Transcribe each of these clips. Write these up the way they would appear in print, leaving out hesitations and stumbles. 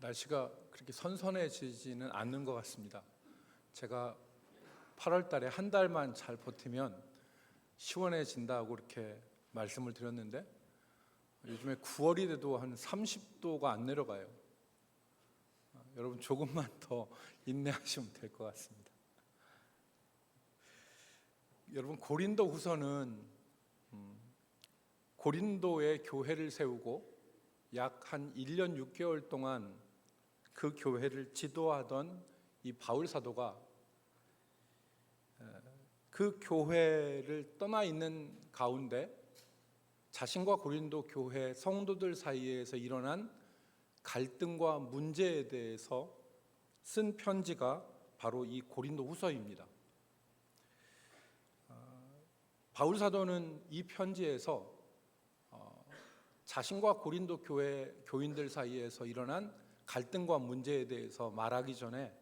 날씨가 그렇게 선선해지지는 않는 것 같습니다. 제가 8월 달에 한 달만 잘 버티면 시원해진다고 이렇게 말씀을 드렸는데 요즘에 9월이 돼도 한 30도가 안 내려가요. 여러분 조금만 더 인내하시면 될 것 같습니다. 여러분 고린도 후서는 고린도에 교회를 세우고 약 한 1년 6개월 동안 그 교회를 지도하던 이 바울 사도가 그 교회를 떠나 있는 가운데 자신과 고린도 교회 성도들 사이에서 일어난 갈등과 문제에 대해서 쓴 편지가 바로 이 고린도 후서입니다. 바울 사도는 이 편지에서 자신과 고린도 교회 교인들 사이에서 일어난 갈등과 문제에 대해서 말하기 전에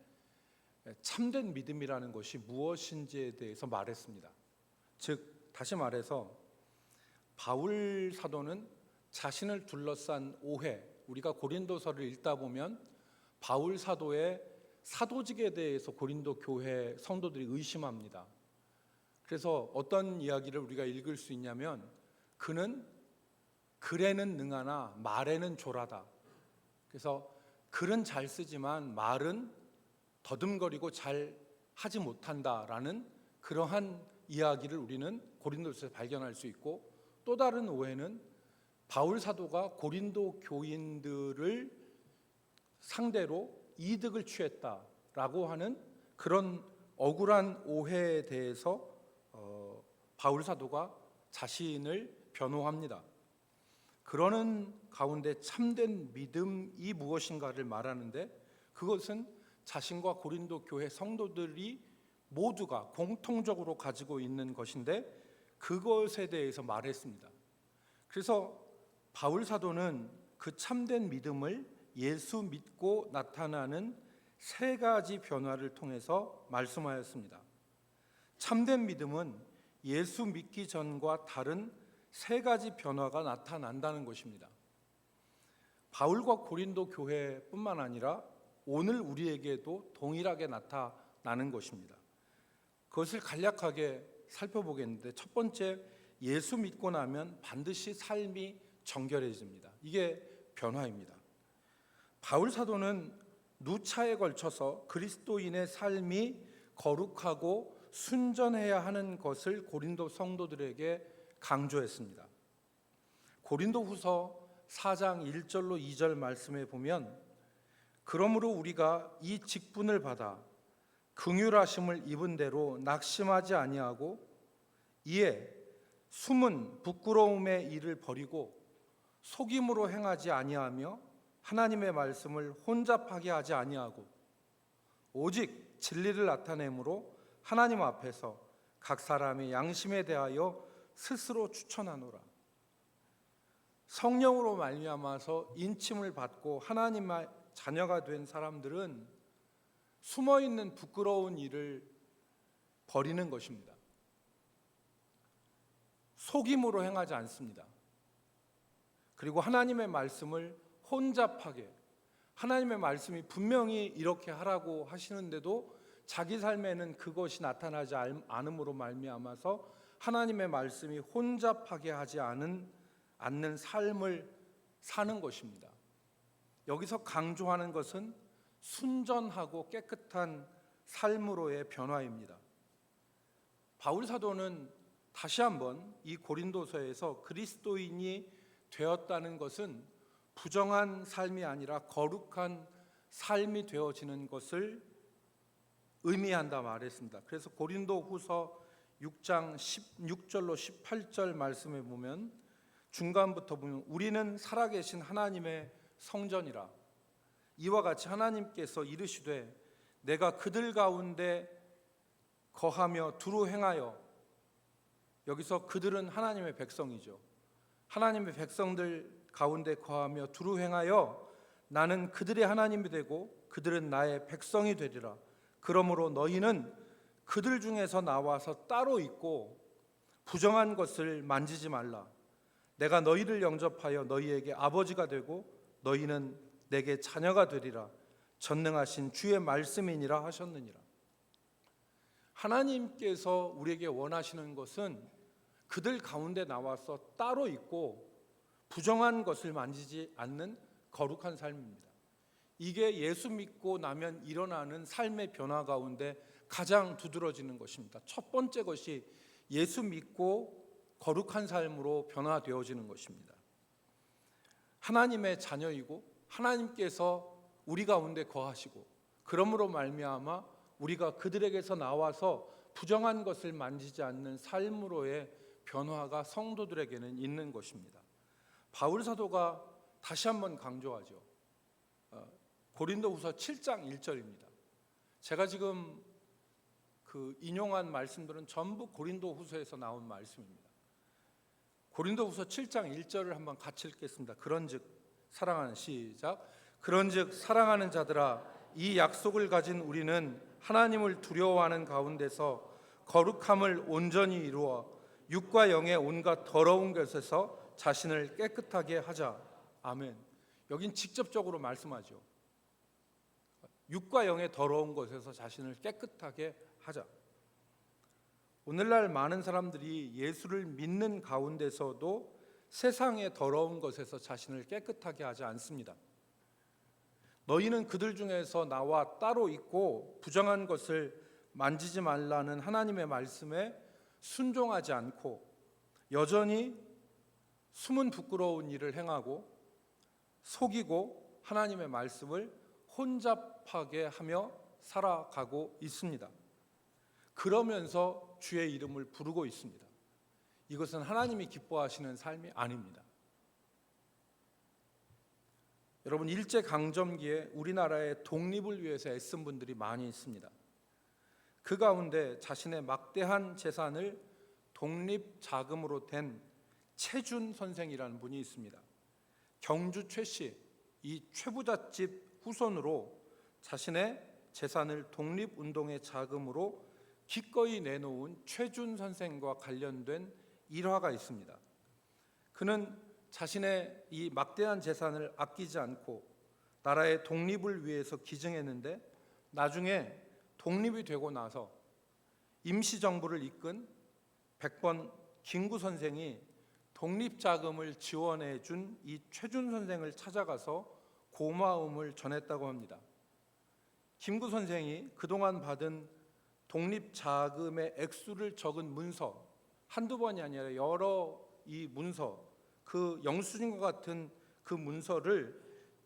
참된 믿음이라는 것이 무엇인지에 대해서 말했습니다. 즉 다시 말해서 바울 사도는 자신을 둘러싼 오해, 우리가 고린도서를 읽다 보면 바울 사도의 사도직에 대해서 고린도 교회 성도들이 의심합니다. 그래서 어떤 이야기를 우리가 읽을 수 있냐면 그는 글에는 능하나 말에는 조라다. 그래서 글은 잘 쓰지만 말은 더듬거리고 잘 하지 못한다라는 그러한 이야기를 우리는 고린도서에서 발견할 수 있고, 또 다른 오해는 바울 사도가 고린도 교인들을 상대로 이득을 취했다라고 하는 그런 억울한 오해에 대해서 바울 사도가 자신을 변호합니다. 그러는 가운데 참된 믿음이 무엇인가를 말하는데, 그것은 자신과 고린도 교회 성도들이 모두가 공통적으로 가지고 있는 것인데 그것에 대해서 말했습니다. 그래서 바울 사도는 그 참된 믿음을 예수 믿고 나타나는 세 가지 변화를 통해서 말씀하였습니다. 참된 믿음은 예수 믿기 전과 다른 세 가지 변화가 나타난다는 것입니다. 바울과 고린도 교회뿐만 아니라 오늘 우리에게도 동일하게 나타나는 것입니다. 그것을 간략하게 살펴보겠는데, 첫 번째, 예수 믿고 나면 반드시 삶이 정결해집니다. 이게 변화입니다. 바울 사도는 누차에 걸쳐서 그리스도인의 삶이 거룩하고 순전해야 하는 것을 고린도 성도들에게 강조했습니다. 고린도 후서 4장 1절로 2절 말씀에 보면, 그러므로 우리가 이 직분을 받아 긍휼하심을 입은 대로 낙심하지 아니하고 이에 숨은 부끄러움의 일을 버리고 속임으로 행하지 아니하며 하나님의 말씀을 혼잡하게 하지 아니하고 오직 진리를 나타내므로 하나님 앞에서 각 사람의 양심에 대하여 스스로 추천하노라. 성령으로 말미암아서 인침을 받고 하나님의 자녀가 된 사람들은 숨어있는 부끄러운 일을 버리는 것입니다. 속임으로 행하지 않습니다. 그리고 하나님의 말씀을 혼잡하게, 하나님의 말씀이 분명히 이렇게 하라고 하시는데도 자기 삶에는 그것이 나타나지 않음으로 말미암아서 하나님의 말씀이 혼잡하게 하지 않는 삶을 사는 것입니다. 여기서 강조하는 것은 순전하고 깨끗한 삶으로의 변화입니다. 바울 사도는 다시 한번 이 고린도서에서 그리스도인이 되었다는 것은 부정한 삶이 아니라 거룩한 삶이 되어지는 것을 의미한다 말했습니다. 그래서 고린도 후서 6장 16절로 18절 말씀에 보면, 중간부터 보면 우리는 살아계신 하나님의 성전이라. 이와 같이 하나님께서 이르시되 내가 그들 가운데 거하며 두루 행하여, 여기서 그들은 하나님의 백성이죠. 하나님의 백성들 가운데 거하며 두루 행하여 나는 그들의 하나님이 되고 그들은 나의 백성이 되리라. 그러므로 너희는 그들 중에서 나와서 따로 있고 부정한 것을 만지지 말라. 내가 너희를 영접하여 너희에게 아버지가 되고 너희는 내게 자녀가 되리라. 전능하신 주의 말씀이니라 하셨느니라. 하나님께서 우리에게 원하시는 것은 그들 가운데 나와서 따로 있고 부정한 것을 만지지 않는 거룩한 삶입니다. 이게 예수 믿고 나면 일어나는 삶의 변화 가운데 가장 두드러지는 것입니다. 첫 번째 것이 예수 믿고 거룩한 삶으로 변화되어지는 것입니다. 하나님의 자녀이고 하나님께서 우리 가운데 거하시고 그러므로 말미암아 우리가 그들에게서 나와서 부정한 것을 만지지 않는 삶으로의 변화가 성도들에게는 있는 것입니다. 바울 사도가 다시 한번 강조하죠. 고린도후서 7장 1절입니다. 제가 지금 인용한 말씀들은 전부 고린도후서에서 나온 말씀입니다. 고린도후서 7장 1절을 한번 같이 읽겠습니다. 그런즉 사랑하는 시작. 그런즉 사랑하는 자들아, 이 약속을 가진 우리는 하나님을 두려워하는 가운데서 거룩함을 온전히 이루어 육과 영의 온갖 더러운 것에서 자신을 깨끗하게 하자. 아멘. 여긴 직접적으로 말씀하죠. 육과 영의 더러운 것에서 자신을 깨끗하게 하자. 오늘날 많은 사람들이 예수를 믿는 가운데서도 세상의 더러운 것에서 자신을 깨끗하게 하지 않습니다. 너희는 그들 중에서 나와 따로 있고 부정한 것을 만지지 말라는 하나님의 말씀에 순종하지 않고 여전히 숨은 부끄러운 일을 행하고 속이고 하나님의 말씀을 혼잡하게 하며 살아가고 있습니다. 그러면서 주의 이름을 부르고 있습니다. 이것은 하나님이 기뻐하시는 삶이 아닙니다. 여러분, 일제강점기에 우리나라의 독립을 위해서 애쓴 분들이 많이 있습니다. 그 가운데 자신의 막대한 재산을 독립자금으로 댄 최준 선생이라는 분이 있습니다. 경주 최씨, 이 최부잣집 후손으로 자신의 재산을 독립운동의 자금으로 기꺼이 내놓은 최준 선생과 관련된 일화가 있습니다. 그는 자신의 이 막대한 재산을 아끼지 않고 나라의 독립을 위해서 기증했는데 나중에 독립이 되고 나서 임시정부를 이끈 백번 김구 선생이 독립자금을 지원해 준 이 최준 선생을 찾아가서 고마움을 전했다고 합니다. 김구 선생이 그동안 받은 독립자금의 액수를 적은 문서, 한두 번이 아니라 여러 이 문서, 그 영수증과 같은 그 문서를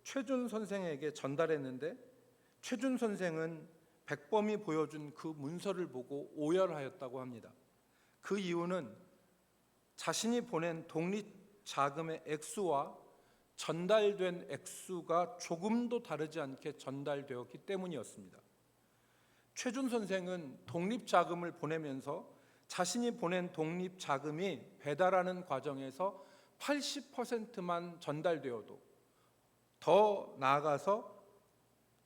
최준 선생에게 전달했는데 최준 선생은 백범이 보여준 그 문서를 보고 오열하였다고 합니다. 그 이유는 자신이 보낸 독립자금의 액수와 전달된 액수가 조금도 다르지 않게 전달되었기 때문이었습니다. 최준 선생은 독립자금을 보내면서 자신이 보낸 독립자금이 배달하는 과정에서 80%만 전달되어도 더 나아가서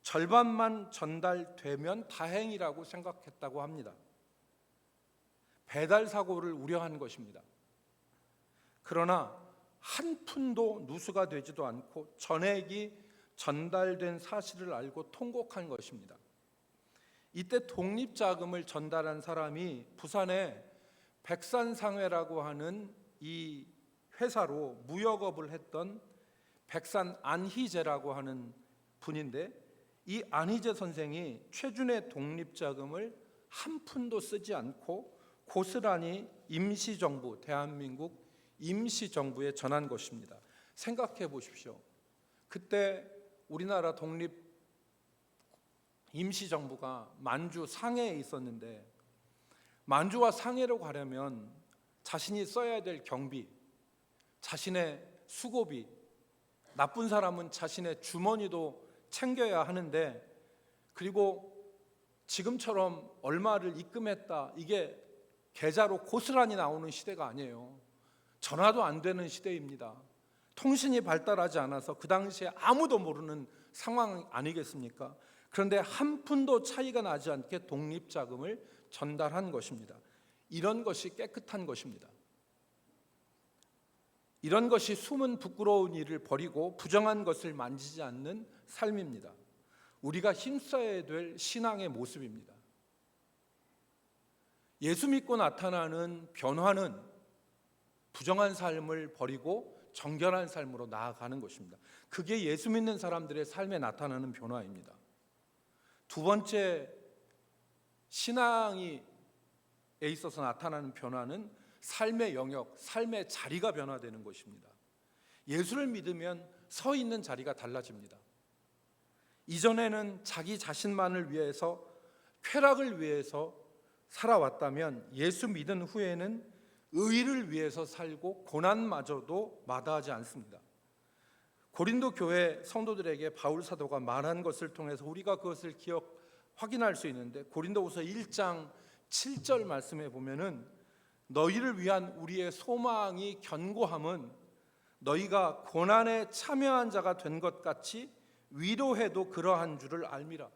절반만 전달되면 다행이라고 생각했다고 합니다. 배달 사고를 우려한 것입니다. 그러나 한 푼도 누수가 되지도 않고 전액이 전달된 사실을 알고 통곡한 것입니다. 이때 독립자금을 전달한 사람이 부산의 백산상회라고 하는 이 회사로 무역업을 했던 백산 안희재라고 하는 분인데 이 안희재 선생이 최준의 독립자금을 한 푼도 쓰지 않고 고스란히 임시정부, 대한민국 임시정부에 전한 것입니다. 생각해 보십시오. 그때 우리나라 독립 임시정부가 만주 상해에 있었는데 만주와 상해로 가려면 자신이 써야 될 경비, 자신의 수고비, 나쁜 사람은 자신의 주머니도 챙겨야 하는데 그리고 지금처럼 얼마를 입금했다 이게 계좌로 고스란히 나오는 시대가 아니에요. 전화도 안 되는 시대입니다. 통신이 발달하지 않아서 그 당시에 아무도 모르는 상황 아니겠습니까? 그런데 한 푼도 차이가 나지 않게 독립자금을 전달한 것입니다. 이런 것이 깨끗한 것입니다. 이런 것이 숨은 부끄러운 일을 버리고 부정한 것을 만지지 않는 삶입니다. 우리가 힘써야 될 신앙의 모습입니다. 예수 믿고 나타나는 변화는 부정한 삶을 버리고 정결한 삶으로 나아가는 것입니다. 그게 예수 믿는 사람들의 삶에 나타나는 변화입니다. 두 번째, 신앙에 있어서 나타나는 변화는 삶의 영역, 삶의 자리가 변화되는 것입니다. 예수를 믿으면 서 있는 자리가 달라집니다. 이전에는 자기 자신만을 위해서, 쾌락을 위해서 살아왔다면 예수 믿은 후에는 의를 위해서 살고 고난마저도 마다하지 않습니다. 고린도 교회 성도들에게 바울 사도가 말한 것을 통해서 우리가 그것을 확인할 수 있는데, 고린도후서 1장 7절 말씀에 보면은 너희를 위한 우리의 소망이 견고함은 너희가 고난에 참여한 자가 된 것 같이 위로해도 그러한 줄을 알미라.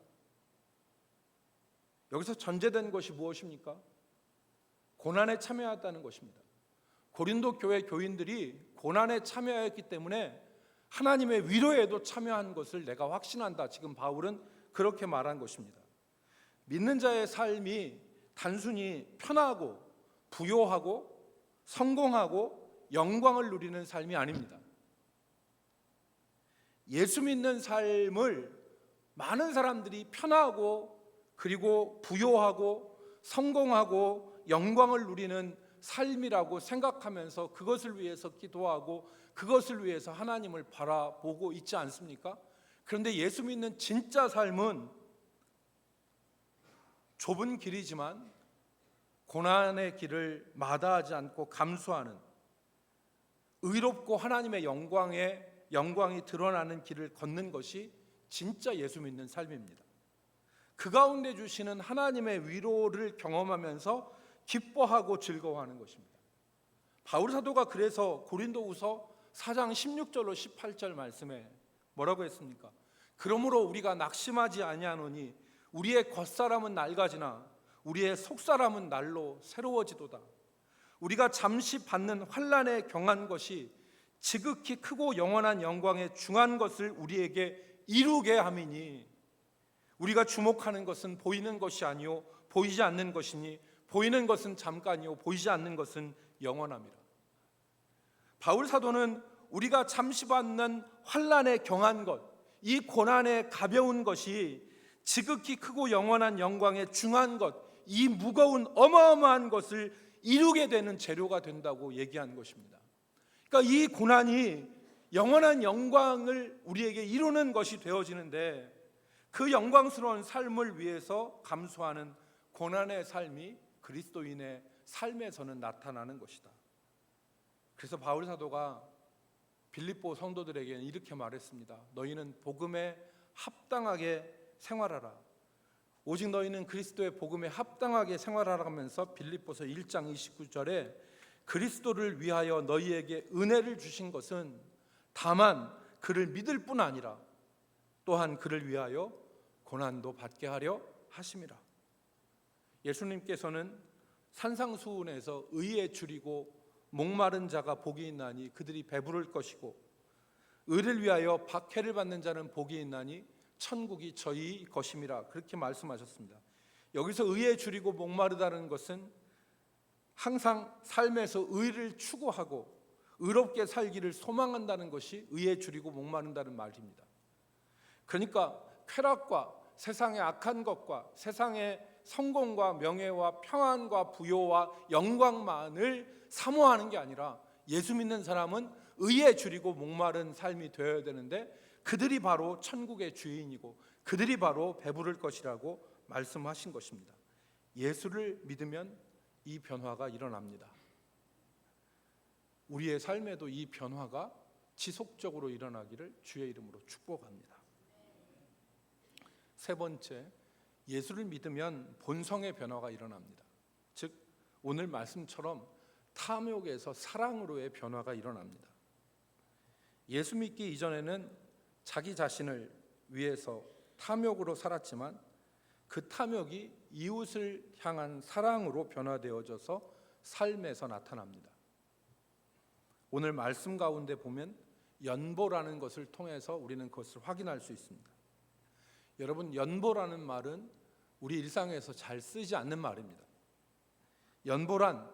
여기서 전제된 것이 무엇입니까? 고난에 참여했다는 것입니다. 고린도 교회 교인들이 고난에 참여했기 때문에 하나님의 위로에도 참여한 것을 내가 확신한다. 지금 바울은 그렇게 말한 것입니다. 믿는 자의 삶이 단순히 편하고 부요하고 성공하고 영광을 누리는 삶이 아닙니다. 예수 믿는 삶을 많은 사람들이 편하고 그리고 부요하고 성공하고 영광을 누리는 삶이라고 생각하면서 그것을 위해서 기도하고 그것을 위해서 하나님을 바라보고 있지 않습니까? 그런데 예수 믿는 진짜 삶은 좁은 길이지만 고난의 길을 마다하지 않고 감수하는, 의롭고 하나님의 영광이 드러나는 길을 걷는 것이 진짜 예수 믿는 삶입니다. 그 가운데 주시는 하나님의 위로를 경험하면서 기뻐하고 즐거워하는 것입니다. 바울 사도가 그래서 고린도후서 4장 16절로 18절 말씀에 뭐라고 했습니까? 그러므로 우리가 낙심하지 아니하노니 우리의 겉사람은 낡아지나 우리의 속사람은 날로 새로워지도다. 우리가 잠시 받는 환난에 경한 것이 지극히 크고 영원한 영광에 중한 것을 우리에게 이루게 함이니, 우리가 주목하는 것은 보이는 것이 아니요 보이지 않는 것이니 보이는 것은 잠깐이요 보이지 않는 것은 영원함이라. 바울 사도는 우리가 잠시 받는 환난에 경한 것, 이 고난의 가벼운 것이 지극히 크고 영원한 영광에 중한 것, 이 무거운 어마어마한 것을 이루게 되는 재료가 된다고 얘기한 것입니다. 그러니까 이 고난이 영원한 영광을 우리에게 이루는 것이 되어지는데, 그 영광스러운 삶을 위해서 감수하는 고난의 삶이 그리스도인의 삶에서는 나타나는 것이다. 그래서 바울 사도가 빌립보 성도들에게 이렇게 말했습니다. 너희는 복음에 합당하게 생활하라. 오직 너희는 그리스도의 복음에 합당하게 생활하라 하면서 빌립보서 1장 29절에 그리스도를 위하여 너희에게 은혜를 주신 것은 다만 그를 믿을 뿐 아니라 또한 그를 위하여 고난도 받게 하려 하심이라. 예수님께서는 산상수훈에서 의에 줄이고 목마른 자가 복이 있나니 그들이 배부를 것이고 의를 위하여 박해를 받는 자는 복이 있나니 천국이 저희 것임이라, 그렇게 말씀하셨습니다. 여기서 의에 줄이고 목마르다는 것은 항상 삶에서 의를 추구하고 의롭게 살기를 소망한다는 것이 의에 줄이고 목마른다는 말입니다. 그러니까 쾌락과 세상의 악한 것과 세상의 성공과 명예와 평안과 부요와 영광만을 사모하는 게 아니라 예수 믿는 사람은 의에 줄이고 목마른 삶이 되어야 되는데, 그들이 바로 천국의 주인이고 그들이 바로 배부를 것이라고 말씀하신 것입니다. 예수를 믿으면 이 변화가 일어납니다. 우리의 삶에도 이 변화가 지속적으로 일어나기를 주의 이름으로 축복합니다. 세 번째, 예수를 믿으면 본성의 변화가 일어납니다. 즉 오늘 말씀처럼 탐욕에서 사랑으로의 변화가 일어납니다. 예수 믿기 이전에는 자기 자신을 위해서 탐욕으로 살았지만 그 탐욕이 이웃을 향한 사랑으로 변화되어져서 삶에서 나타납니다. 오늘 말씀 가운데 보면 연보라는 것을 통해서 우리는 그것을 확인할 수 있습니다. 여러분, 연보라는 말은 우리 일상에서 잘 쓰지 않는 말입니다. 연보란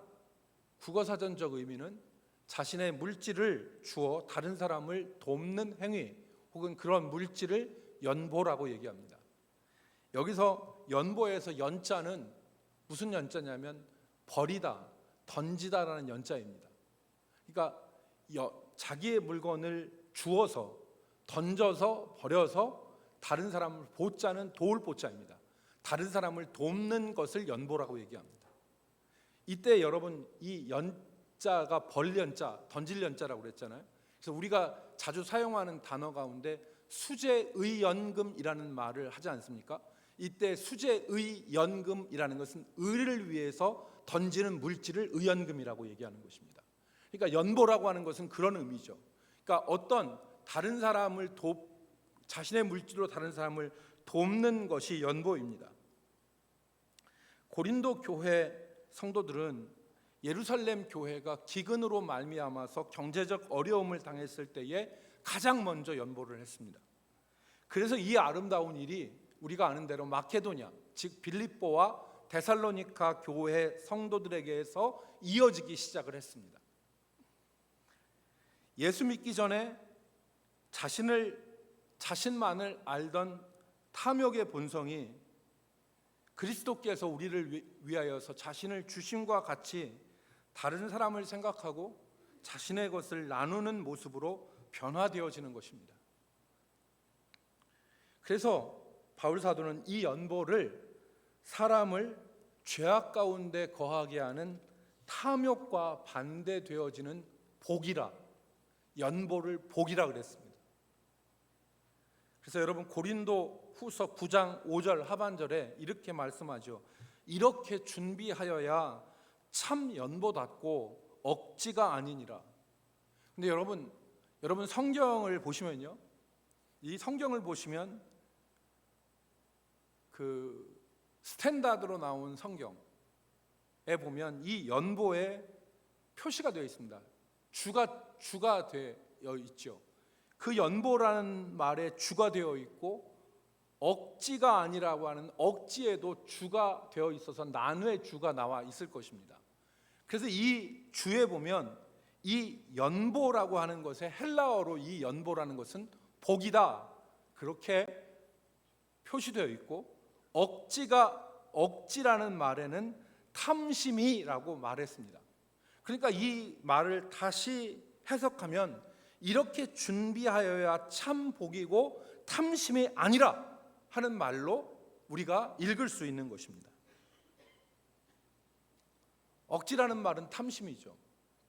국어사전적 의미는 자신의 물질을 주어 다른 사람을 돕는 행위 혹은 그런 물질을 연보라고 얘기합니다. 여기서 연보에서 연자는 무슨 연자냐면 버리다, 던지다라는 연자입니다. 그러니까 자기의 물건을 주어서 던져서 버려서 다른 사람을 보자는 도울 보자입니다. 다른 사람을 돕는 것을 연보라고 얘기합니다. 이때 여러분 이 연자가 벌 연자, 던질 연자라고 그랬잖아요. 그래서 우리가 자주 사용하는 단어 가운데 수재의연금이라는 말을 하지 않습니까? 이때 수재의연금이라는 것은 의를 위해서 던지는 물질을 의연금이라고 얘기하는 것입니다. 그러니까 연보라고 하는 것은 그런 의미죠. 그러니까 어떤 다른 사람을 자신의 물질로 다른 사람을 돕는 것이 연보입니다. 고린도 교회 성도들은 예루살렘 교회가 기근으로 말미암아서 경제적 어려움을 당했을 때에 가장 먼저 연보를 했습니다. 그래서 이 아름다운 일이 우리가 아는 대로 마케도냐, 즉 빌립보와 데살로니가 교회 성도들에게서 이어지기 시작을 했습니다. 예수 믿기 전에 자신만을 알던 탐욕의 본성이 그리스도께서 우리를 위하여서 자신을 주심과 같이 다른 사람을 생각하고 자신의 것을 나누는 모습으로 변화되어지는 것입니다. 그래서 바울 사도는 이 연보를 사람을 죄악 가운데 거하게 하는 탐욕과 반대되어지는 복이라, 연보를 복이라 그랬습니다. 그래서 여러분 고린도 후서 9장 5절 하반절에 이렇게 말씀하죠. 이렇게 준비하여야 참 연보답고 억지가 아니니라. 근데 여러분 성경을 보시면요, 이 성경을 보시면 그 스탠다드로 나온 성경에 보면 이 연보에 표시가 되어 있습니다. 주가 되어 있죠. 그 연보라는 말에 주가 되어 있고 억지가 아니라고 하는 억지에도 주가 되어 있어서 나누의 주가 나와 있을 것입니다. 그래서 이 주에 보면 이 연보라고 하는 것에 헬라어로 이 연보라는 것은 복이다 그렇게 표시되어 있고, 억지라는 말에는 탐심이라고 말했습니다. 그러니까 이 말을 다시 해석하면 이렇게 준비하여야 참 복이고 탐심이 아니라 하는 말로 우리가 읽을 수 있는 것입니다. 억지라는 말은 탐심이죠.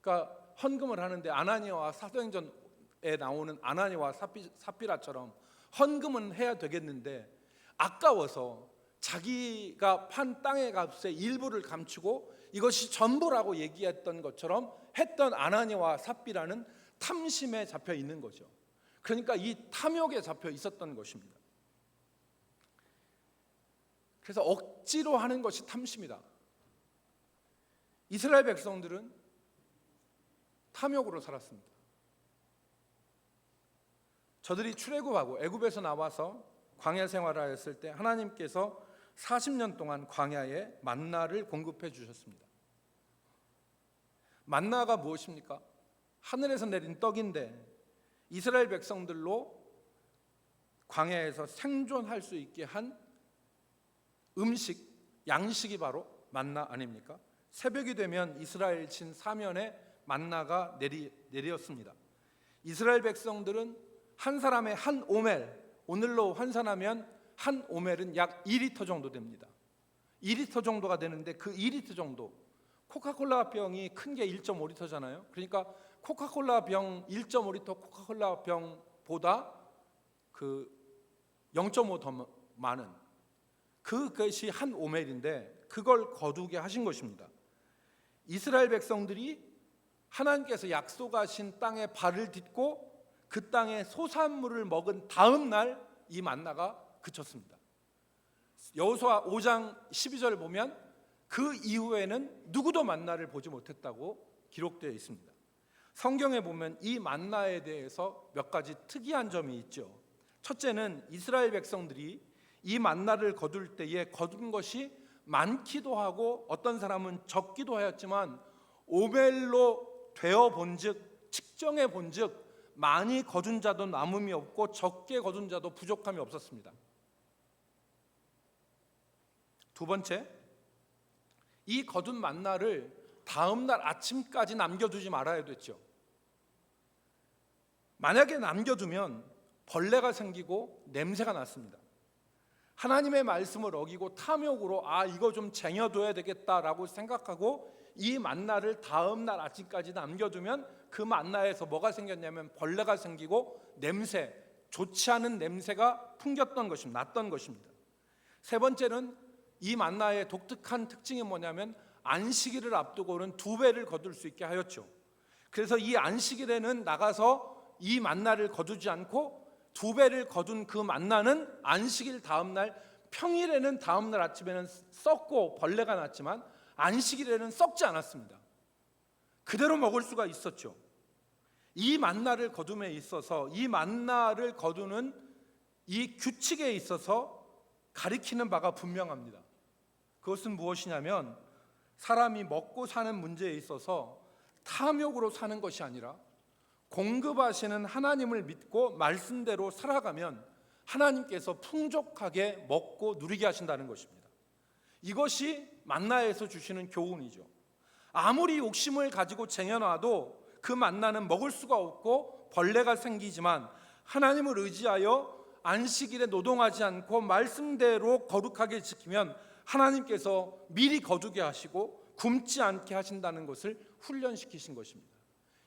그러니까 헌금을 하는데 아나니아와 사도행전에 나오는 아나니아와 삽비라처럼 헌금은 해야 되겠는데 아까워서 자기가 판 땅의 값의 일부를 감추고 이것이 전부라고 얘기했던 것처럼 했던 아나니아와 삽비라는 탐심에 잡혀 있는 거죠. 그러니까 이 탐욕에 잡혀 있었던 것입니다. 그래서 억지로 하는 것이 탐심이다. 이스라엘 백성들은 탐욕으로 살았습니다. 저들이 출애굽하고 애굽에서 나와서 광야 생활을 했을 때 하나님께서 40년 동안 광야에 만나를 공급해 주셨습니다. 만나가 무엇입니까? 하늘에서 내린 떡인데 이스라엘 백성들로 광야에서 생존할 수 있게 한 양식이 바로 만나 아닙니까? 새벽이 되면 이스라엘 진 사면에 만나가 내렸습니다. 이스라엘 백성들은 한 사람의 한 오멜, 오늘로 환산하면 한 오멜은 약 2리터 정도 됩니다. 2리터 정도가 되는데 그 2리터 정도, 코카콜라 병이 큰 게 1.5리터잖아요. 그러니까 코카콜라 병 1.5리터 코카콜라 병보다 그 0.5 더 많은 그것이 한 오멜인데 그걸 거두게 하신 것입니다. 이스라엘 백성들이 하나님께서 약속하신 땅에 발을 딛고 그 땅의 소산물을 먹은 다음 날 이 만나가 그쳤습니다. 여호수아 5장 12절 보면 그 이후에는 누구도 만나를 보지 못했다고 기록되어 있습니다. 성경에 보면 이 만나에 대해서 몇 가지 특이한 점이 있죠. 첫째는 이스라엘 백성들이 이 만나를 거둘 때에 거둔 것이 많기도 하고 어떤 사람은 적기도 하였지만 오멜로 되어 본즉, 측정해 본즉 많이 거둔 자도 남음이 없고 적게 거둔 자도 부족함이 없었습니다. 두 번째, 이 거둔 만나를 다음 날 아침까지 남겨두지 말아야 됐죠. 만약에 남겨두면 벌레가 생기고 냄새가 났습니다. 하나님의 말씀을 어기고 탐욕으로 이거 좀 쟁여둬야 되겠다라고 생각하고 이 만나를 다음 날 아침까지 남겨두면 그 만나에서 뭐가 생겼냐면 벌레가 생기고 냄새, 좋지 않은 냄새가 풍겼던 것입니다. 났던 것입니다. 세 번째는 이 만나의 독특한 특징이 뭐냐면 안식일을 앞두고는 2배를 거둘 수 있게 하였죠. 그래서 이 안식일에는 나가서 이 만나를 거두지 않고 2배를 거둔 그 만나는 안식일 다음 날, 평일에는 다음 날 아침에는 썩고 벌레가 났지만 안식일에는 썩지 않았습니다. 그대로 먹을 수가 있었죠. 이 만나를 거둠에 있어서, 이 만나를 거두는 이 규칙에 있어서 가리키는 바가 분명합니다. 그것은 무엇이냐면 사람이 먹고 사는 문제에 있어서 탐욕으로 사는 것이 아니라 공급하시는 하나님을 믿고 말씀대로 살아가면 하나님께서 풍족하게 먹고 누리게 하신다는 것입니다. 이것이 만나에서 주시는 교훈이죠. 아무리 욕심을 가지고 쟁여놔도 그 만나는 먹을 수가 없고 벌레가 생기지만 하나님을 의지하여 안식일에 노동하지 않고 말씀대로 거룩하게 지키면 하나님께서 미리 거두게 하시고 굶지 않게 하신다는 것을 훈련시키신 것입니다.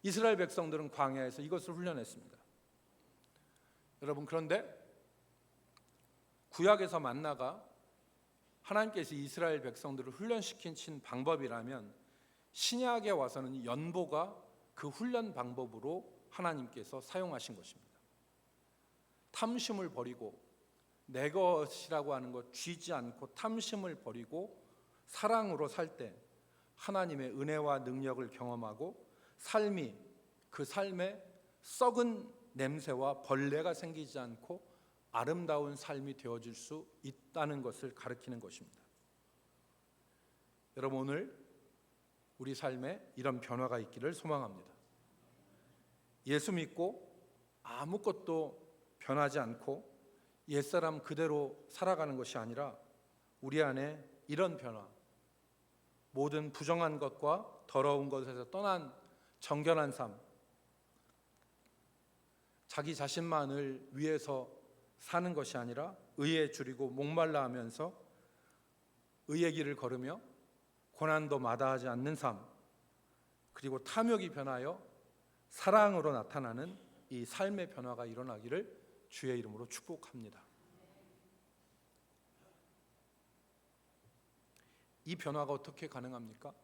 이스라엘 백성들은 광야에서 이것을 훈련했습니다. 여러분, 그런데 구약에서 만나가 하나님께서 이스라엘 백성들을 훈련시킨 방법이라면 신약에 와서는 연보가 그 훈련 방법으로 하나님께서 사용하신 것입니다. 탐심을 버리고 내 것이라고 하는 것 쥐지 않고 탐심을 버리고 사랑으로 살 때 하나님의 은혜와 능력을 경험하고 삶이, 그 삶에 썩은 냄새와 벌레가 생기지 않고 아름다운 삶이 되어질 수 있다는 것을 가리키는 것입니다. 여러분, 오늘 우리 삶에 이런 변화가 있기를 소망합니다. 예수 믿고 아무것도 변하지 않고 옛사람 그대로 살아가는 것이 아니라 우리 안에 이런 변화, 모든 부정한 것과 더러운 것에서 떠난 정결한 삶, 자기 자신만을 위해서 사는 것이 아니라 의에 줄이고 목말라 하면서 의의 길을 걸으며 고난도 마다하지 않는 삶, 그리고 탐욕이 변하여 사랑으로 나타나는 이 삶의 변화가 일어나기를 주의 이름으로 축복합니다. 이 변화가 어떻게 가능합니까?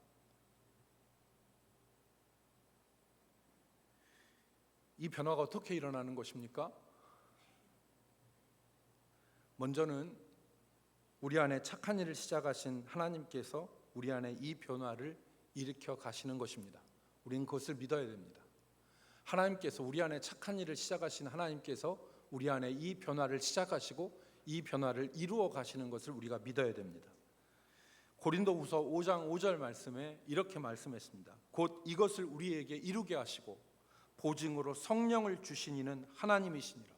이 변화가 어떻게 일어나는 것입니까? 먼저는 우리 안에 착한 일을 시작하신 하나님께서 우리 안에 이 변화를 일으켜 가시는 것입니다. 우리는 그것을 믿어야 됩니다. 하나님께서 우리 안에 착한 일을 시작하신 하나님께서 우리 안에 이 변화를 시작하시고 이 변화를 이루어 가시는 것을 우리가 믿어야 됩니다. 고린도후서 5장 5절 말씀에 이렇게 말씀했습니다. 곧 이것을 우리에게 이루게 하시고 보증으로 성령을 주신 이는 하나님이시니라.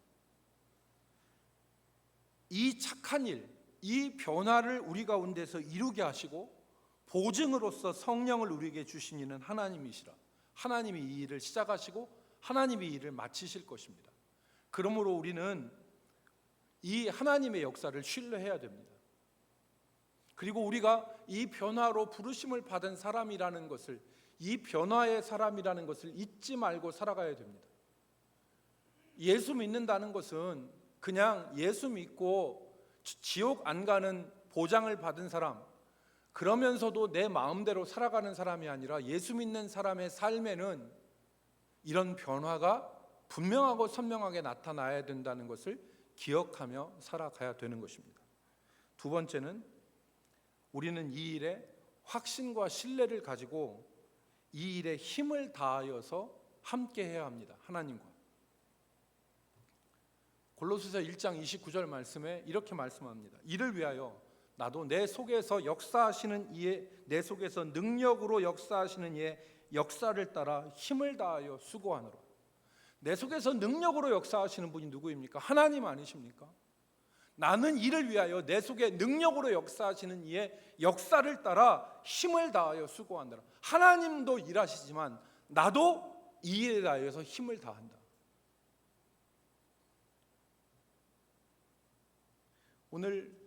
이 착한 일, 이 변화를 우리 가운데서 이루게 하시고 보증으로서 성령을 우리에게 주신 이는 하나님이시라. 하나님이 이 일을 시작하시고 하나님이 이 일을 마치실 것입니다. 그러므로 우리는 이 하나님의 역사를 신뢰해야 됩니다. 그리고 우리가 이 변화로 부르심을 받은 사람이라는 것을, 이 변화의 사람이라는 것을 잊지 말고 살아가야 됩니다. 예수 믿는다는 것은 그냥 예수 믿고 지옥 안 가는 보장을 받은 사람, 그러면서도 내 마음대로 살아가는 사람이 아니라 예수 믿는 사람의 삶에는 이런 변화가 분명하고 선명하게 나타나야 된다는 것을 기억하며 살아가야 되는 것입니다. 두 번째는 우리는 이 일에 확신과 신뢰를 가지고 이 일에 힘을 다하여서 함께 해야 합니다. 하나님과. 골로새서 1장 29절 말씀에 이렇게 말씀합니다. 이를 위하여 나도 내 속에서 역사하시는 이의 내 속에서 능력으로 역사하시는 이의 역사를 따라 힘을 다하여 수고하노라. 내 속에서 능력으로 역사하시는 분이 누구입니까? 하나님 아니십니까? 나는 이를 위하여 내 속에 능력으로 역사하시는 이의 역사를 따라 힘을 다하여 수고한다. 하나님도 일하시지만 나도 이 일에 대하여서 힘을 다한다. 오늘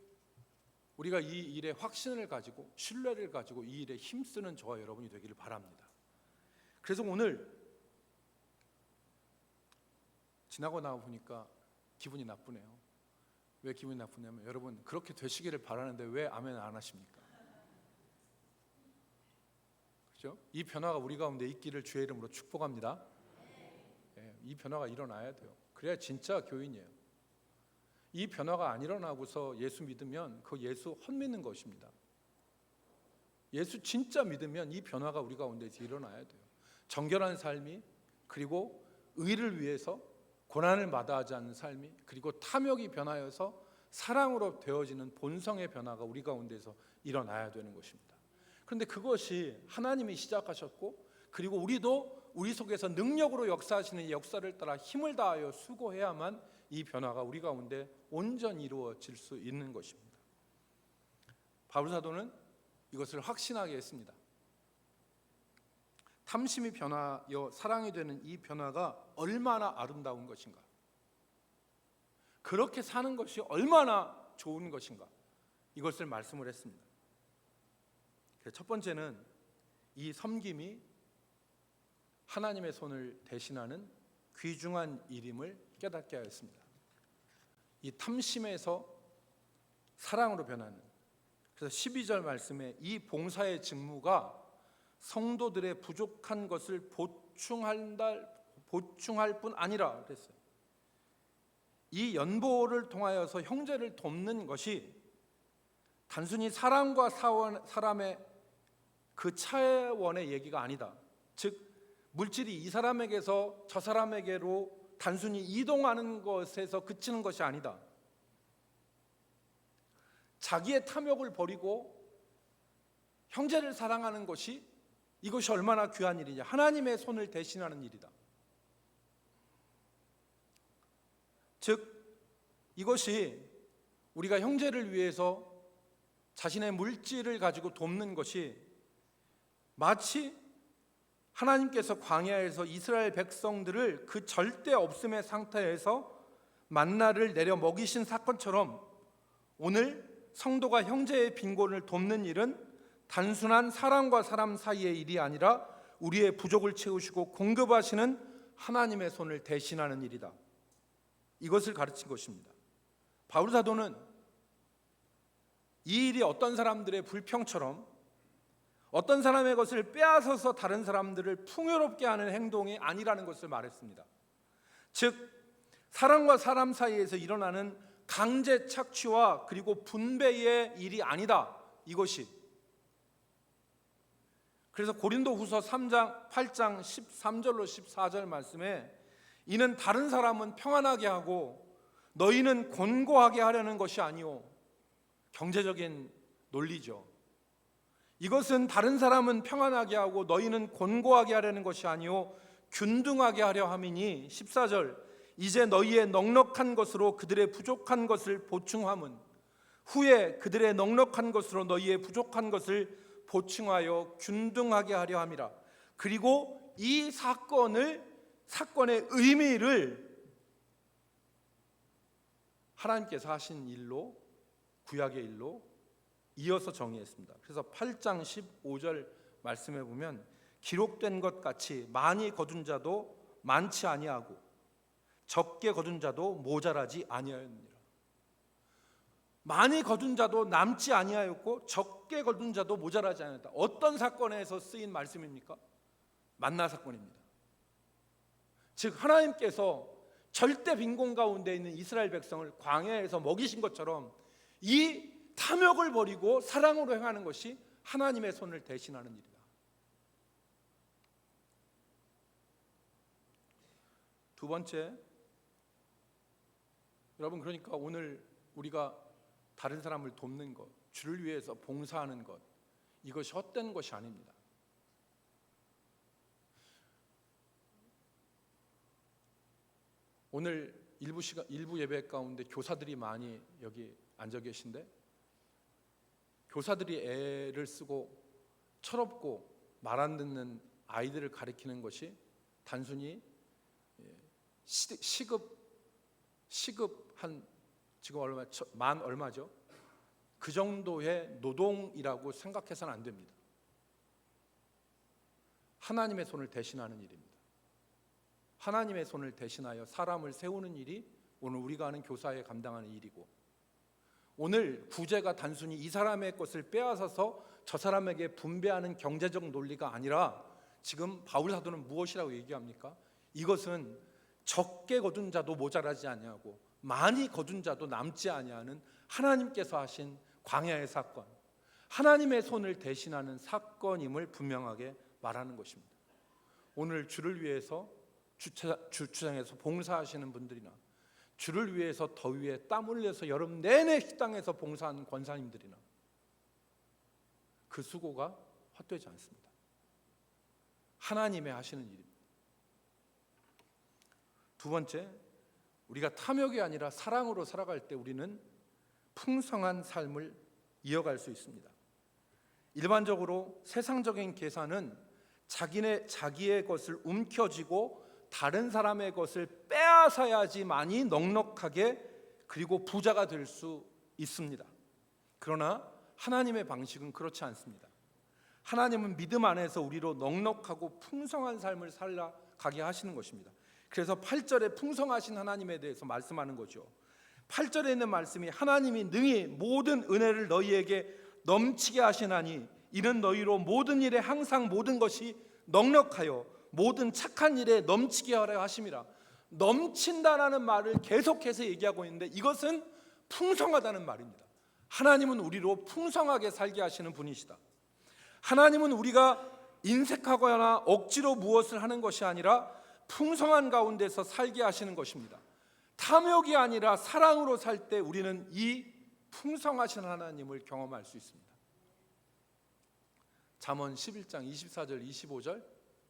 우리가 이 일에 확신을 가지고 신뢰를 가지고 이 일에 힘쓰는 저와 여러분이 되기를 바랍니다. 그래서 오늘 지나고 나와 보니까 기분이 나쁘네요. 왜 기분이 나쁘냐면 여러분 그렇게 되시기를 바라는데 왜 아멘 안 하십니까? 그렇죠? 이 변화가 우리 가운데 있기를 주의 이름으로 축복합니다. 이 변화가 일어나야 돼요. 그래야 진짜 교인이에요. 이 변화가 안 일어나고서 예수 믿으면 그 예수 헛믿는 것입니다. 예수 진짜 믿으면 이 변화가 우리 가운데서 일어나야 돼요. 정결한 삶이, 그리고 의를 위해서 고난을 마다하지 않는 삶이, 그리고 탐욕이 변하여서 사랑으로 되어지는 본성의 변화가 우리 가운데서 일어나야 되는 것입니다. 그런데 그것이 하나님이 시작하셨고, 그리고 우리도 우리 속에서 능력으로 역사하시는 역사를 따라 힘을 다하여 수고해야만 이 변화가 우리 가운데 온전히 이루어질 수 있는 것입니다. 바울 사도는 이것을 확신하게 했습니다. 탐심이 변하여 사랑이 되는 이 변화가 얼마나 아름다운 것인가, 그렇게 사는 것이 얼마나 좋은 것인가, 이것을 말씀을 했습니다. 첫 번째는 이 섬김이 하나님의 손을 대신하는 귀중한 일임을 깨닫게 하였습니다. 이 탐심에서 사랑으로 변하는, 그래서 12절 말씀에 이 봉사의 직무가 성도들의 부족한 것을 보충할 뿐 아니라 그랬어요. 이 연보를 통하여서 형제를 돕는 것이 단순히 사람과 사람의 그 차원의 얘기가 아니다. 즉 물질이 이 사람에게서 저 사람에게로 단순히 이동하는 것에서 그치는 것이 아니다. 자기의 탐욕을 버리고 형제를 사랑하는 것이, 이것이 얼마나 귀한 일이냐. 하나님의 손을 대신하는 일이다. 즉 이것이 우리가 형제를 위해서 자신의 물질을 가지고 돕는 것이 마치 하나님께서 광야에서 이스라엘 백성들을 그 절대 없음의 상태에서 만나를 내려 먹이신 사건처럼, 오늘 성도가 형제의 빈곤을 돕는 일은 단순한 사람과 사람 사이의 일이 아니라 우리의 부족을 채우시고 공급하시는 하나님의 손을 대신하는 일이다. 이것을 가르친 것입니다. 바울 사도는 이 일이 어떤 사람들의 불평처럼, 어떤 사람의 것을 빼앗아서 다른 사람들을 풍요롭게 하는 행동이 아니라는 것을 말했습니다. 즉 사람과 사람 사이에서 일어나는 강제 착취와 그리고 분배의 일이 아니다, 이것이. 그래서 고린도후서 3장 8장 13절로 14절 말씀에 이는 다른 사람은 평안하게 하고 너희는 곤고하게 하려는 것이 아니오. 경제적인 논리죠. 이것은 다른 사람은 평안하게 하고 너희는 곤고하게 하려는 것이 아니오 균등하게 하려 함이니. 14절 이제 너희의 넉넉한 것으로 그들의 부족한 것을 보충함은 후에 그들의 넉넉한 것으로 너희의 부족한 것을 보충하여 균등하게 하려 함이라. 그리고 이 사건의 의미를 하나님께서 하신 일로, 구약의 일로 이어서 정의했습니다. 그래서 8장 15절 말씀해 보면 기록된 것 같이 많이 거둔 자도 많지 아니하고 적게 거둔 자도 모자라지 아니하였느니라. 많이 거둔 자도 남지 아니하였고 적게 거둔 자도 모자라지 아니하였다. 어떤 사건에서 쓰인 말씀입니까? 만나 사건입니다. 즉 하나님께서 절대 빈곤 가운데 있는 이스라엘 백성을 광야에서 먹이신 것처럼 이 탐욕을 버리고 사랑으로 행하는 것이 하나님의 손을 대신하는 일이다. 두 번째, 여러분, 그러니까 오늘 우리가 다른 사람을 돕는 것, 주를 위해서 봉사하는 것, 이것이 헛된 것이 아닙니다. 오늘 일부 예배 가운데 교사들이 많이 여기 앉아 계신데, 교사들이 애를 쓰고 철없고 말 안 듣는 아이들을 가리키는 것이 단순히 시급 한 지금 만 얼마죠? 그 정도의 노동이라고 생각해서는 안 됩니다. 하나님의 손을 대신하는 일입니다. 하나님의 손을 대신하여 사람을 세우는 일이 오늘 우리가 하는 교사에 감당하는 일이고, 오늘 구제가 단순히 이 사람의 것을 빼앗아서 저 사람에게 분배하는 경제적 논리가 아니라, 지금 바울 사도는 무엇이라고 얘기합니까? 이것은 적게 거둔 자도 모자라지 아니하고 많이 거둔 자도 남지 아니하는 하나님께서 하신 광야의 사건, 하나님의 손을 대신하는 사건임을 분명하게 말하는 것입니다. 오늘 주를 위해서 주차장에서 봉사하시는 분들이나, 주를 위해서 더위에 땀 흘려서 여름 내내 식당에서 봉사하는 권사님들이나, 그 수고가 헛되지 않습니다. 하나님의 하시는 일입니다. 두 번째, 우리가 탐욕이 아니라 사랑으로 살아갈 때 우리는 풍성한 삶을 이어갈 수 있습니다. 일반적으로 세상적인 계산은 자기의 것을 움켜쥐고 다른 사람의 것을 빼앗아야지만이 넉넉하게 그리고 부자가 될 수 있습니다. 그러나 하나님의 방식은 그렇지 않습니다. 하나님은 믿음 안에서 우리로 넉넉하고 풍성한 삶을 살아가게 하시는 것입니다. 그래서 8절에 풍성하신 하나님에 대해서 말씀하는 거죠. 8절에 있는 말씀이 하나님이 능히 모든 은혜를 너희에게 넘치게 하시나니 이는 너희로 모든 일에 항상 모든 것이 넉넉하여 모든 착한 일에 넘치게 하려 하심이라. 넘친다라는 말을 계속해서 얘기하고 있는데, 이것은 풍성하다는 말입니다. 하나님은 우리로 풍성하게 살게 하시는 분이시다. 하나님은 우리가 인색하거나 억지로 무엇을 하는 것이 아니라 풍성한 가운데서 살게 하시는 것입니다. 탐욕이 아니라 사랑으로 살 때 우리는 이 풍성하신 하나님을 경험할 수 있습니다. 잠언 11장 24절 25절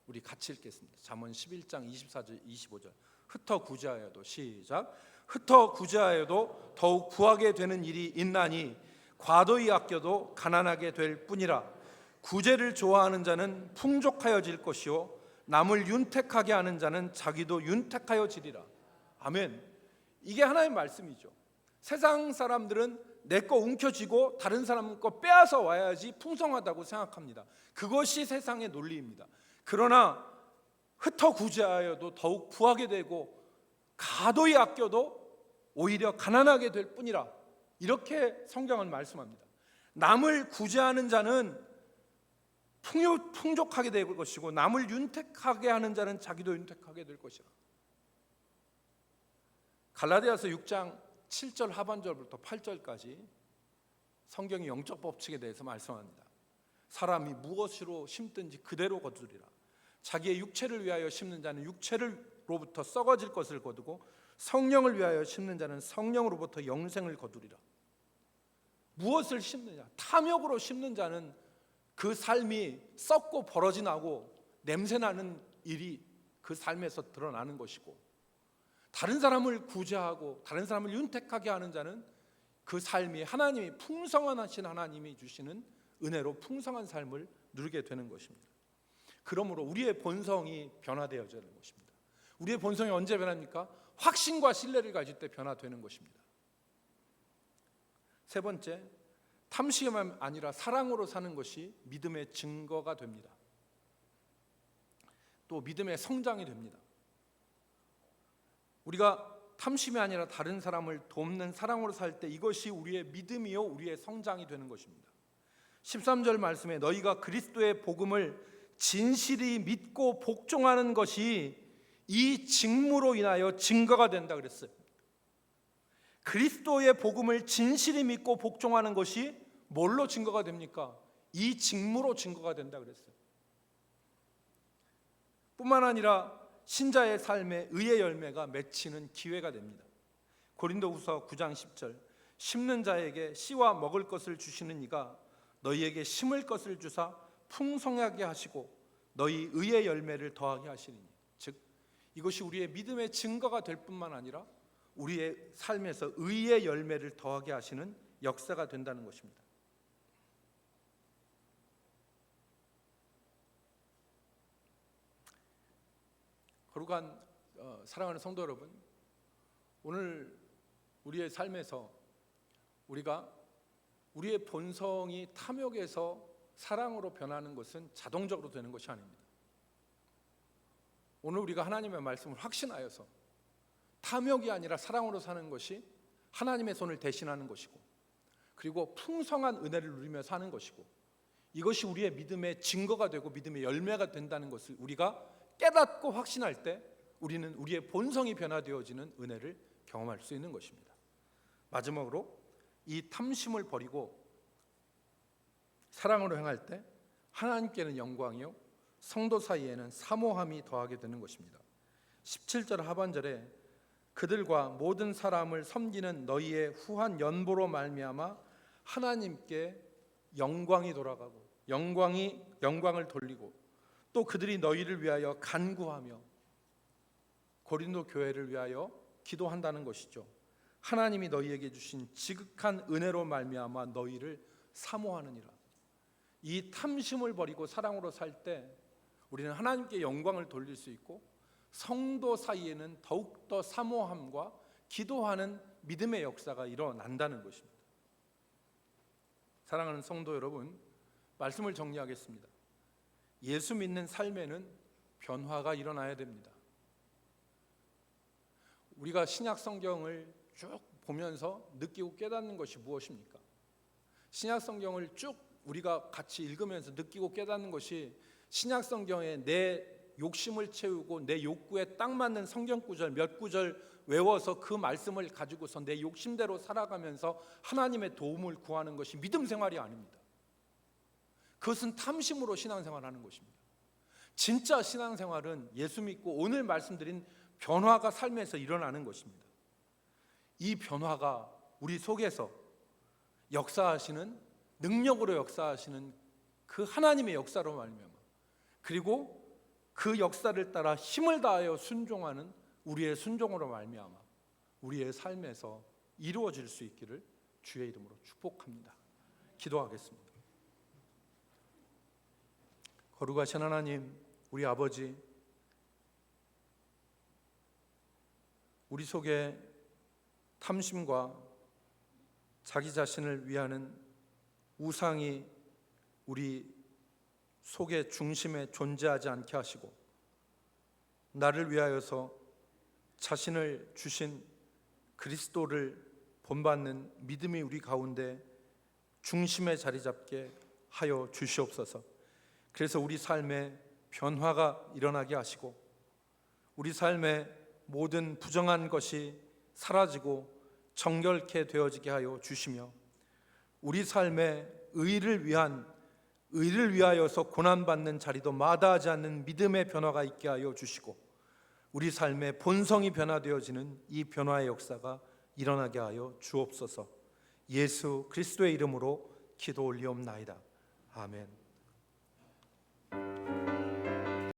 우리 같이 읽겠습니다. 잠언 11장 24절 25절. 흩어 구제하여도, 시작. 흩어 구제하여도 더욱 구하게 되는 일이 있나니 과도히 아껴도 가난하게 될 뿐이라. 구제를 좋아하는 자는 풍족하여질 것이요 남을 윤택하게 하는 자는 자기도 윤택하여지리라. 아멘. 이게 하나님의 말씀이죠. 세상 사람들은 내 거 움켜쥐고 다른 사람 거 빼앗아 와야지 풍성하다고 생각합니다. 그것이 세상의 논리입니다. 그러나 흩어 구제하여도 더욱 구하게 되고 가도히 아껴도 오히려 가난하게 될 뿐이라. 이렇게 성경은 말씀합니다. 남을 구제하는 자는 풍족하게 될 것이고 남을 윤택하게 하는 자는 자기도 윤택하게 될 것이라. 갈라디아서 6장 7절 하반절부터 8절까지 성경이 영적 법칙에 대해서 말씀합니다. 사람이 무엇으로 심든지 그대로 거두리라. 자기의 육체를 위하여 심는 자는 육체로부터 썩어질 것을 거두고 성령을 위하여 심는 자는 성령으로부터 영생을 거두리라. 무엇을 심느냐? 탐욕으로 심는 자는 그 삶이 썩고 버러지나고 냄새나는 일이 그 삶에서 드러나는 것이고, 다른 사람을 구제하고 다른 사람을 윤택하게 하는 자는 그 삶이 하나님이 풍성하신 하나님이 주시는 은혜로 풍성한 삶을 누리게 되는 것입니다. 그러므로 우리의 본성이 변화되어져야 하는 것입니다. 우리의 본성이 언제 변합니까? 확신과 신뢰를 가질 때 변화되는 것입니다. 세 번째, 탐심이 아니라 사랑으로 사는 것이 믿음의 증거가 됩니다. 또 믿음의 성장이 됩니다. 우리가 탐심이 아니라 다른 사람을 돕는 사랑으로 살 때 이것이 우리의 믿음이요 우리의 성장이 되는 것입니다. 13절 말씀에 너희가 그리스도의 복음을 진실이 믿고 복종하는 것이 이 직무로 인하여 증거가 된다 그랬어요. 그리스도의 복음을 진실이 믿고 복종하는 것이 뭘로 증거가 됩니까? 이 직무로 증거가 된다 그랬어요. 뿐만 아니라 신자의 삶에 의의 열매가 맺히는 기회가 됩니다. 고린도후서 9장 10절, 심는 자에게 씨와 먹을 것을 주시는 이가 너희에게 심을 것을 주사 풍성하게 하시고 너희 의의 열매를 더하게 하시리니, 즉 이것이 우리의 믿음의 증거가 될 뿐만 아니라 우리의 삶에서 의의 열매를 더하게 하시는 역사가 된다는 것입니다. 거룩한 사랑하는 성도 여러분, 오늘 우리의 삶에서 우리가 우리의 본성이 탐욕에서 사랑으로 변하는 것은 자동적으로 되는 것이 아닙니다. 오늘 우리가 하나님의 말씀을 확신하여서 탐욕이 아니라 사랑으로 사는 것이 하나님의 손을 대신하는 것이고, 그리고 풍성한 은혜를 누리며 사는 것이고, 이것이 우리의 믿음의 증거가 되고 믿음의 열매가 된다는 것을 우리가 깨닫고 확신할 때 우리는 우리의 본성이 변화되어지는 은혜를 경험할 수 있는 것입니다. 마지막으로 이 탐심을 버리고 사랑으로 행할 때 하나님께는 영광이요 성도 사이에는 사모함이 더하게 되는 것입니다. 17절 하반절에 그들과 모든 사람을 섬기는 너희의 후한 연보로 말미암아 하나님께 영광이 돌아가고 영광을 돌리고 또 그들이 너희를 위하여 간구하며 고린도 교회를 위하여 기도한다는 것이죠. 하나님이 너희에게 주신 지극한 은혜로 말미암아 너희를 사모하느니라. 이 탐심을 버리고 사랑으로 살 때 우리는 하나님께 영광을 돌릴 수 있고, 성도 사이에는 더욱더 사모함과 기도하는 믿음의 역사가 일어난다는 것입니다. 사랑하는 성도 여러분, 말씀을 정리하겠습니다. 예수 믿는 삶에는 변화가 일어나야 됩니다. 우리가 신약 성경을 쭉 보면서 느끼고 깨닫는 것이 무엇입니까? 신약 성경을 쭉 우리가 같이 읽으면서 느끼고 깨닫는 것이, 신약 성경에 내 욕심을 채우고 내 욕구에 딱 맞는 성경 구절 몇 구절 외워서 그 말씀을 가지고서 내 욕심대로 살아가면서 하나님의 도움을 구하는 것이 믿음 생활이 아닙니다. 그것은 탐심으로 신앙생활하는 것입니다. 진짜 신앙생활은 예수 믿고 오늘 말씀드린 변화가 삶에서 일어나는 것입니다. 이 변화가 우리 속에서 역사하시는, 능력으로 역사하시는 그 하나님의 역사로 말미암아, 그리고 그 역사를 따라 힘을 다하여 순종하는 우리의 순종으로 말미암아 우리의 삶에서 이루어질 수 있기를 주의 이름으로 축복합니다. 기도하겠습니다. 거룩하신 하나님, 우리 아버지, 우리 속에 탐심과 자기 자신을 위하는 우상이 우리 속의 중심에 존재하지 않게 하시고, 나를 위하여서 자신을 주신 그리스도를 본받는 믿음이 우리 가운데 중심에 자리 잡게 하여 주시옵소서. 그래서 우리 삶에 변화가 일어나게 하시고, 우리 삶에 모든 부정한 것이 사라지고 정결케 되어지게 하여 주시며, 우리 삶에 의를 위하여서 고난받는 자리도 마다하지 않는 믿음의 변화가 있게 하여 주시고, 우리 삶의 본성이 변화되어지는 이 변화의 역사가 일어나게 하여 주옵소서. 예수 그리스도의 이름으로 기도 올리옵나이다. 아멘.